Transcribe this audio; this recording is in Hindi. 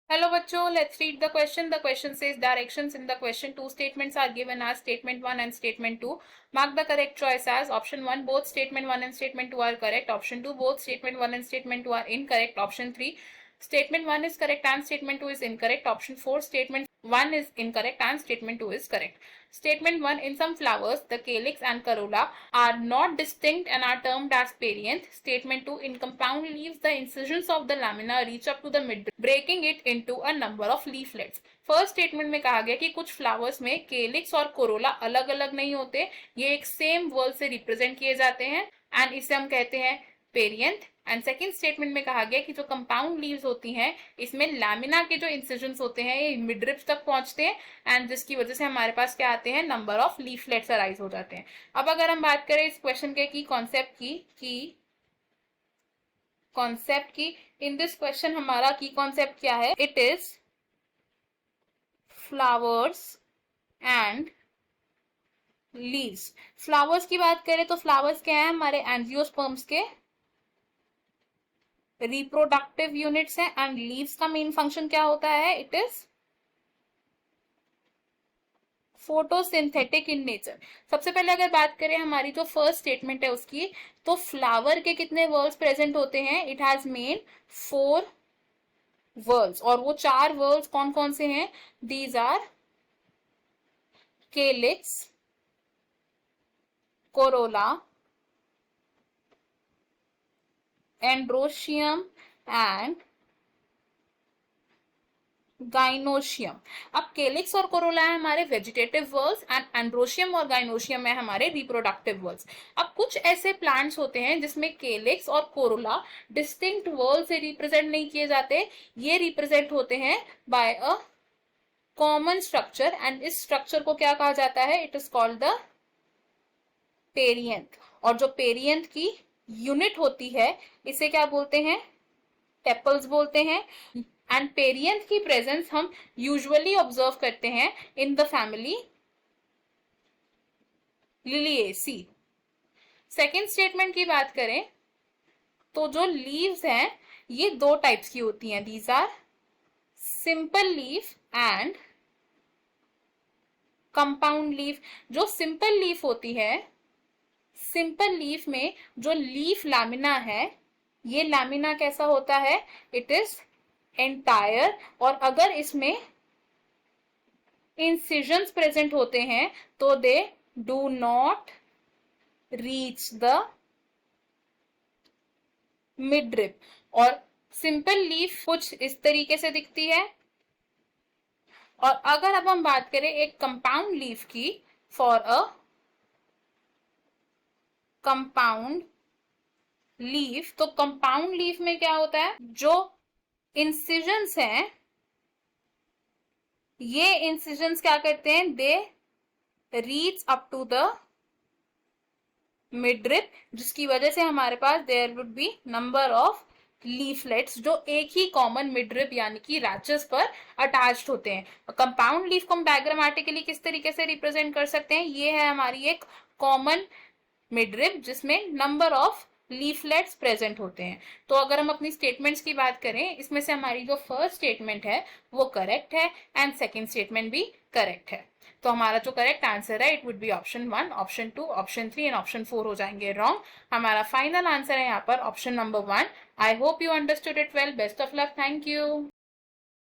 Hello बच्चों, let's read the question. The question says directions in the question. Two statements are given as statement 1 and statement 2. Mark the correct choice as option 1, both statement 1 and statement 2 are correct. Option 2, both statement 1 and statement 2 are incorrect. Option 3, statement 1 is correct and statement 2 is incorrect. Option 4, statement 1 is incorrect and statement 2 is correct. Statement 1, in some flowers, the calyx and corolla are not distinct and are termed as perianth. Statement 2, in compound leaves, the incisions of the lamina reach up to the mid, breaking it into a number of leaflets. First statement में कहा गया कि कुछ फ्लावर्स में केलिक्स और कोरोला अलग अलग नहीं होते, ये एक सेम वर्ड से रिप्रेजेंट किए जाते हैं एंड इसे हम कहते हैं पेरियंथ. एंड सेकेंड स्टेटमेंट में कहा गया कि जो कंपाउंड लीव्स होती हैं इसमें लैमिना के जो इंसिजन्स होते हैं ये मिडरिप्स तक पहुंचते हैं एंड जिसकी वजह से हमारे पास क्या आते हैं, नंबर ऑफ लीफलेट्स अराइज हो जाते हैं. अब अगर हम बात करें इस क्वेश्चन के की कॉन्सेप्ट की इन दिस क्वेश्चन हमारा की कॉन्सेप्ट क्या है, it is flowers and leaves. Flowers की बात करें तो फ्लावर्स क्या है, हमारे एंजियोस्पर्म्स के रिप्रोडक्टिव यूनिट्स हैं एंड लीव्स का मेन फंक्शन क्या होता है, it is photosynthetic in nature. सबसे पहले अगर बात करें हमारी जो फर्स्ट स्टेटमेंट है उसकी, तो फ्लावर के कितने वर्ड्स प्रेजेंट होते हैं, इट हैज मेन 4 वर्ड्स और वो 4 वर्ड्स कौन कौन से हैं, these are calyx, corolla, androecium and gynoecium. अब केलिक्स और कोरोला है हमारे वेजिटेटिव वर्ड्स एंड एंड्रोशियम और गाइनोशियम है हमारे रिप्रोडक्टिव वर्ड्स. अब कुछ ऐसे प्लांट्स होते हैं जिसमें केलिक्स और कोरोला डिस्टिंक्ट वर्ड से रिप्रेजेंट नहीं किए जाते, ये रिप्रेजेंट होते हैं by a common structure and इस स्ट्रक्चर को क्या कहा जाता है, it is called the perianth. और जो पेरियंथ की यूनिट होती है इसे क्या बोलते हैं, टेपल्स बोलते हैं. एंड पेरियंथ की प्रेजेंस हम यूजुअली ऑब्जर्व करते हैं in the family Liliaceae. Second statement की बात करें तो जो लीव्स हैं ये 2 टाइप्स की होती हैं, these are simple leaf and compound leaf. जो सिंपल लीफ होती है, सिंपल लीफ में जो लीफ लैमिना है ये लैमिना कैसा होता है, इट इज एंटायर. और अगर इसमें इंसिजन्स प्रेजेंट होते हैं तो they do not reach the midrib. और सिंपल लीफ कुछ इस तरीके से दिखती है. और अगर अब हम बात करें एक कंपाउंड लीफ की, फॉर अ कंपाउंड लीफ, तो कंपाउंड लीफ में क्या होता है, जो इंसिजन्स हैं ये इंसिजन्स क्या करते हैं, they reach up to the midrib, जिसकी वजह से हमारे पास there would be number of leaflets जो एक ही कॉमन मिडरिप यानी कि रैचेस पर अटैच्ड होते हैं. कंपाउंड लीफ को हम डायग्रामेटिकली किस तरीके से रिप्रेजेंट कर सकते हैं, ये है हमारी एक कॉमन मिडरिप जिसमें नंबर ऑफ लीफलेट्स प्रेजेंट होते हैं. तो अगर हम अपनी स्टेटमेंट्स की बात करें इसमें से हमारी जो फर्स्ट स्टेटमेंट है वो करेक्ट है एंड सेकेंड स्टेटमेंट भी करेक्ट है. तो हमारा जो करेक्ट आंसर है it would be option 1, option 2, option 3 and option 4 हो जाएंगे रॉन्ग. हमारा फाइनल आंसर है यहाँ पर option number 1. I hope you understood it well. Best of luck. Thank you.